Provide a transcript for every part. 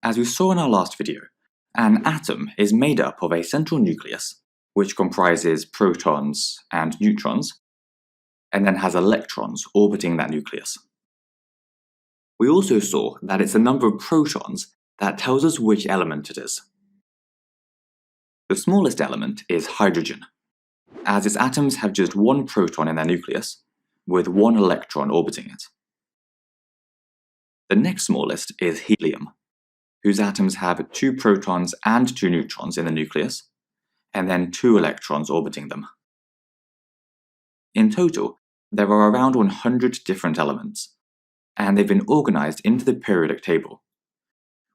As we saw in our last video, an atom is made up of a central nucleus, which comprises protons and neutrons, and then has electrons orbiting that nucleus. We also saw that it's the number of protons that tells us which element it is. The smallest element is hydrogen, as its atoms have just one proton in their nucleus, with one electron orbiting it. The next smallest is helium, whose atoms have 2 protons and 2 neutrons in the nucleus, and then 2 electrons orbiting them. In total, there are around 100 different elements, and they've been organized into the periodic table,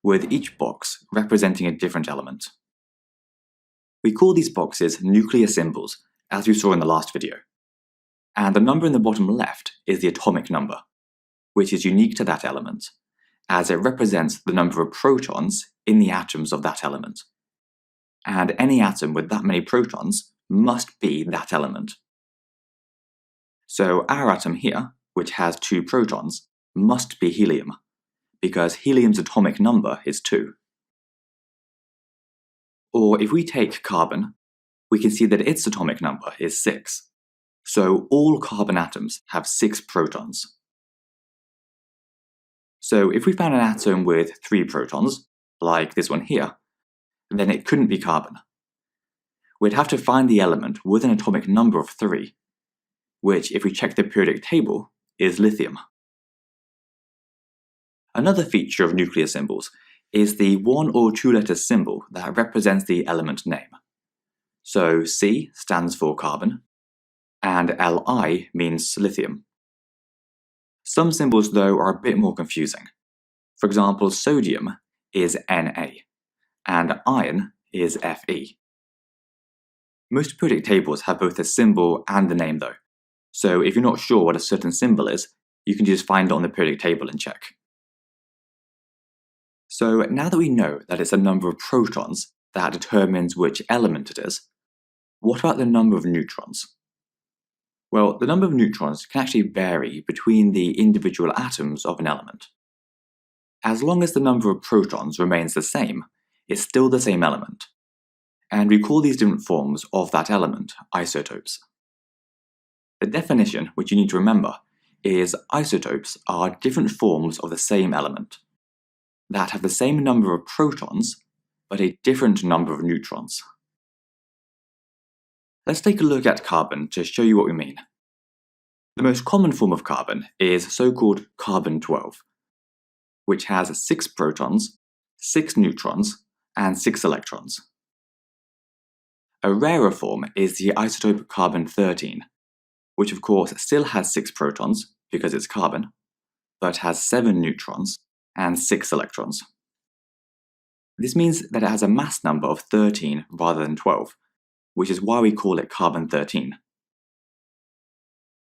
with each box representing a different element. We call these boxes nuclear symbols, as we saw in the last video, and the number in the bottom left is the atomic number, which is unique to that element, as it represents the number of protons in the atoms of that element. And any atom with that many protons must be that element. So our atom here, which has 2 protons, must be helium, because helium's atomic number is 2. Or if we take carbon, we can see that its atomic number is 6. So all carbon atoms have 6 protons. So if we found an atom with 3 protons, like this one here, then it couldn't be carbon. We'd have to find the element with an atomic number of 3, which, if we check the periodic table, is lithium. Another feature of nuclear symbols is the 1 or 2 letter symbol that represents the element name. So C stands for carbon, and Li means lithium. Some symbols, though, are a bit more confusing. For example, sodium is Na, and iron is Fe. Most periodic tables have both the symbol and the name, though, so if you're not sure what a certain symbol is, you can just find it on the periodic table and check. So now that we know that it's a number of protons that determines which element it is, what about the number of neutrons? Well, the number of neutrons can actually vary between the individual atoms of an element. As long as the number of protons remains the same, it's still the same element. And we call these different forms of that element isotopes. The definition, which you need to remember, is isotopes are different forms of the same element that have the same number of protons, but a different number of neutrons. Let's take a look at carbon to show you what we mean. The most common form of carbon is so-called carbon-12, which has 6 protons, 6 neutrons, and 6 electrons. A rarer form is the isotope carbon-13, which of course still has 6 protons, because it's carbon, but has 7 neutrons and 6 electrons. This means that it has a mass number of 13 rather than 12, which is why we call it carbon-13.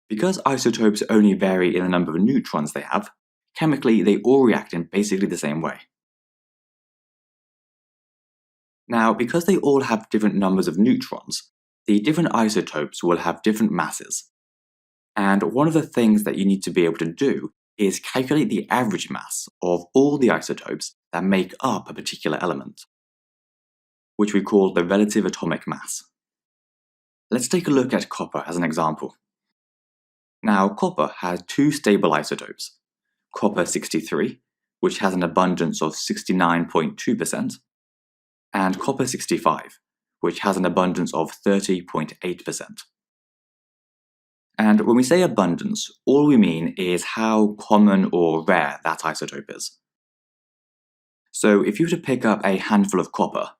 Because isotopes only vary in the number of neutrons they have, chemically they all react in basically the same way. Now, because they all have different numbers of neutrons, the different isotopes will have different masses. And one of the things that you need to be able to do is calculate the average mass of all the isotopes that make up a particular element, which we call the relative atomic mass. Let's take a look at copper as an example. Now, copper has 2 stable isotopes, copper-63, which has an abundance of 69.2%, and copper-65, which has an abundance of 30.8%. And when we say abundance, all we mean is how common or rare that isotope is. So if you were to pick up a handful of copper,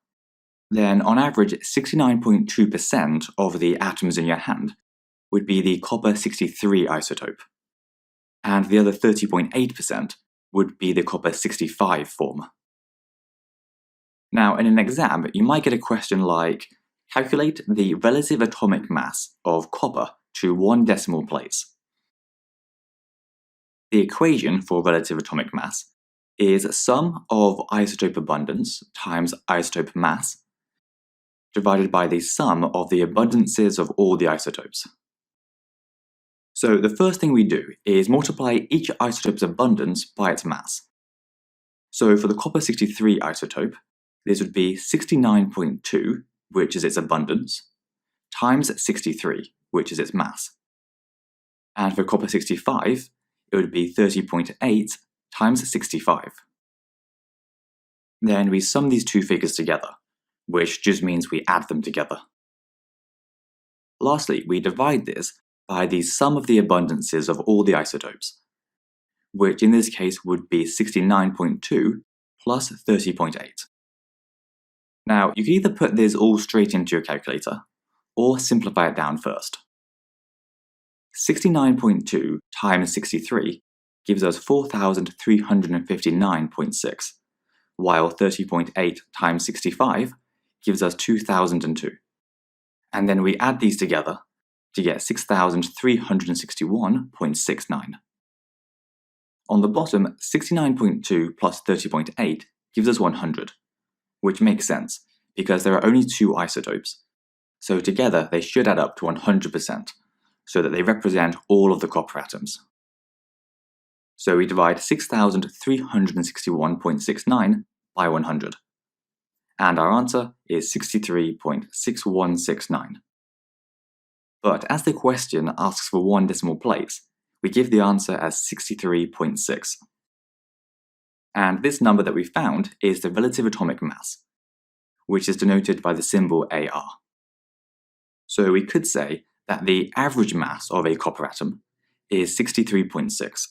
then on average 69.2% of the atoms in your hand would be the copper-63 isotope, and the other 30.8% would be the copper-65 form. Now, in an exam, you might get a question like, calculate the relative atomic mass of copper to 1 decimal place. The equation for relative atomic mass is sum of isotope abundance times isotope mass divided by the sum of the abundances of all the isotopes. So the first thing we do is multiply each isotope's abundance by its mass. So for the copper-63 isotope, this would be 69.2, which is its abundance, times 63, which is its mass. And for copper-65, it would be 30.8 times 65. Then we sum these two figures together, which just means we add them together. Lastly, we divide this by the sum of the abundances of all the isotopes, which in this case would be 69.2 plus 30.8. Now, you can either put this all straight into your calculator, or simplify it down first. 69.2 times 63 gives us 4,359.6, while 30.8 times 65 gives us 2,002. And then we add these together to get 6,361.69. On the bottom, 69.2 plus 30.8 gives us 100, which makes sense because there are only two isotopes, so together they should add up to 100%, so that they represent all of the copper atoms. So we divide 6,361.69 by 100, and our answer is 63.6169. But as the question asks for one decimal place, we give the answer as 63.6. And this number that we found is the relative atomic mass, which is denoted by the symbol Ar. So we could say that the average mass of a copper atom is 63.6.